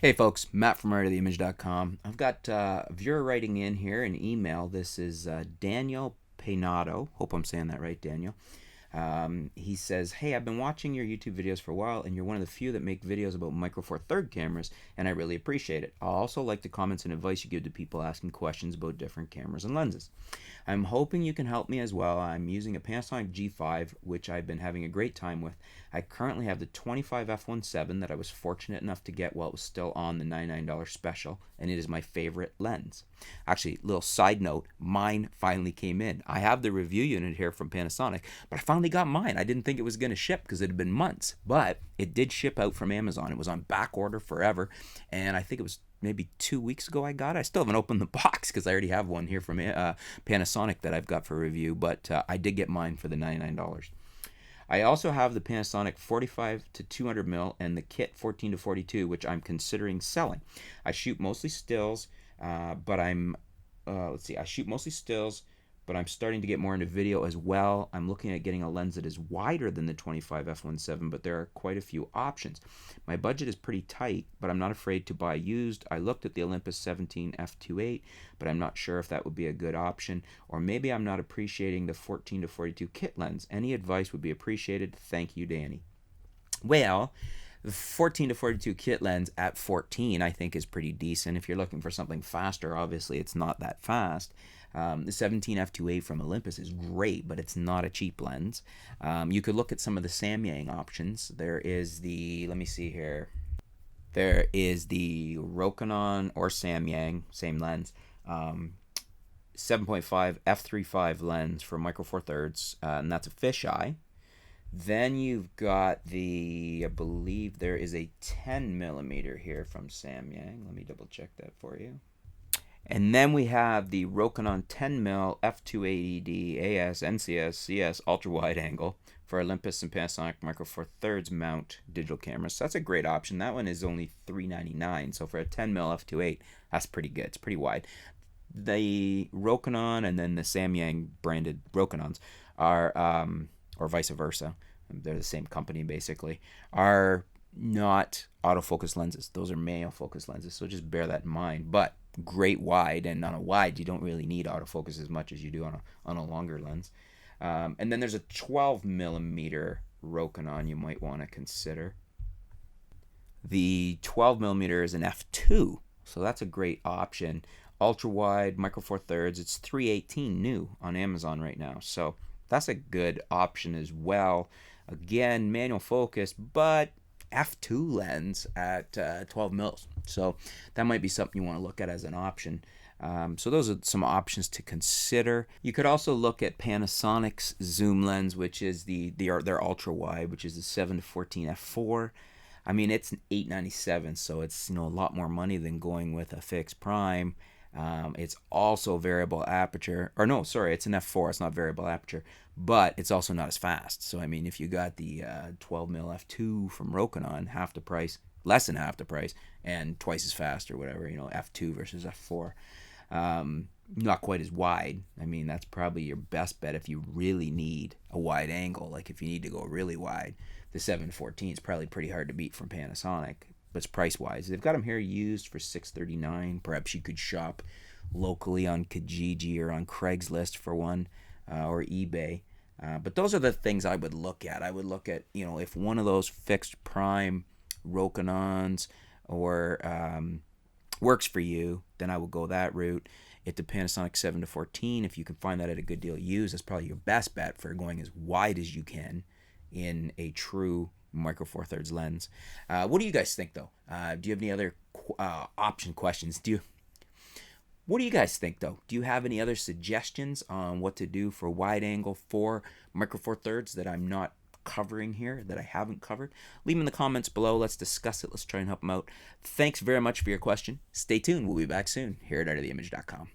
Hey folks, Matt from artoftheimage.com. I've got a viewer writing in here an email. This is Daniel Penato. Hope I'm saying that right, Daniel. He says, "Hey, I've been watching your YouTube videos for a while, and you're one of the few that make videos about Micro Four Third cameras, and I really appreciate it. I also like the comments and advice you give to people asking questions about different cameras and lenses. I'm hoping you can help me as well. I'm using a Panasonic G5, which I've been having a great time with. I currently have the 25 f1.7 that I was fortunate enough to get while it was still on the $99 special, and it is my favorite lens. Actually, little side note, mine finally came in. I have the review unit here from Panasonic, but I finally got mine. I didn't think it was going to ship because it had been months, but it did ship out from Amazon. It was on back order forever, and I think it was maybe 2 weeks ago I got it. I still haven't opened the box because I already have one here from Panasonic that I've got for review, but I did get mine for the $99. I also have the Panasonic 45 to 200 mil and the kit 14 to 42, which I'm considering selling. I shoot mostly stills, but I shoot mostly stills, but I'm starting to get more into video as well. I'm looking at getting a lens that is wider than the 25 f1.7, but there are quite a few options. My budget is pretty tight, but I'm not afraid to buy used. I looked at the Olympus 17 f2.8, but I'm not sure if that would be a good option, or maybe I'm not appreciating the 14 to 42 kit lens. Any advice would be appreciated. Thank you, Danny. Well, the 14 to 42 kit lens at 14 I think is pretty decent. If you're looking for something faster, obviously it's not that fast. The 17 f2.8 from Olympus is great, but it's not a cheap lens. You could look at some of the Samyang options. There is the, let me see here. There is the Rokinon or Samyang, same lens. 7.5 f3.5 lens for Micro Four Thirds, and that's a fisheye. Then you've got the, I believe there is a 10 millimeter here from Samyang. Let me double check that for you. And then we have the Rokinon 10mm f2.8 AS, NCS, CS ultra wide angle for Olympus and Panasonic Micro Four Thirds mount digital cameras. So that's a great option. That one is only $399. So for a 10mm f2.8, that's pretty good. It's pretty wide. The Rokinon and then the Samyang branded Rokinons are, or vice versa, they're the same company basically, are not autofocus lenses. Those are manual focus lenses. So just bear that in mind. But great wide, and on a wide you don't really need autofocus as much as you do on a longer lens. And then there's a 12 millimeter Rokinon you might want to consider. The 12 millimeter is an f2, so that's a great option. Ultra wide Micro Four Thirds, it's $318 new on Amazon right now, so that's a good option as well. Again, manual focus, but f2 lens at 12 mils. So that might be something you want to look at as an option. So those are some options to consider. You could also look at Panasonic's zoom lens, which is their ultra wide, which is the 7 to 14 f4. I mean, it's $897, so it's a lot more money than going with a fixed prime. It's also variable aperture, or no, sorry, it's an f4. It's not variable aperture, but it's also not as fast. So I mean, if you got the 12mm f2 from Rokinon, half the price, less than half the price, and twice as fast or whatever, f2 versus f4. Not quite as wide. I mean, that's probably your best bet if you really need a wide angle. Like if you need to go really wide, the 7-14 is probably pretty hard to beat from Panasonic. But it's price wise. They've got them here used for $639. Perhaps you could shop locally on Kijiji or on Craigslist for one, or eBay. But those are the things I would look at. I would look at, if one of those fixed prime Rokinons or works for you, then I would go that route. If the Panasonic 7 to 14, if you can find that at a good deal used, that's probably your best bet for going as wide as you can in a true Micro Four Thirds lens. What do you guys think though? Do you have any other option questions? What do you guys think though? Do you have any other suggestions on what to do for wide angle for Micro Four Thirds that I'm not covering here, that I haven't covered? Leave them in the comments below. Let's discuss it. Let's try and help them out. Thanks very much for your question. Stay tuned. We'll be back soon here at artoftheimage.com.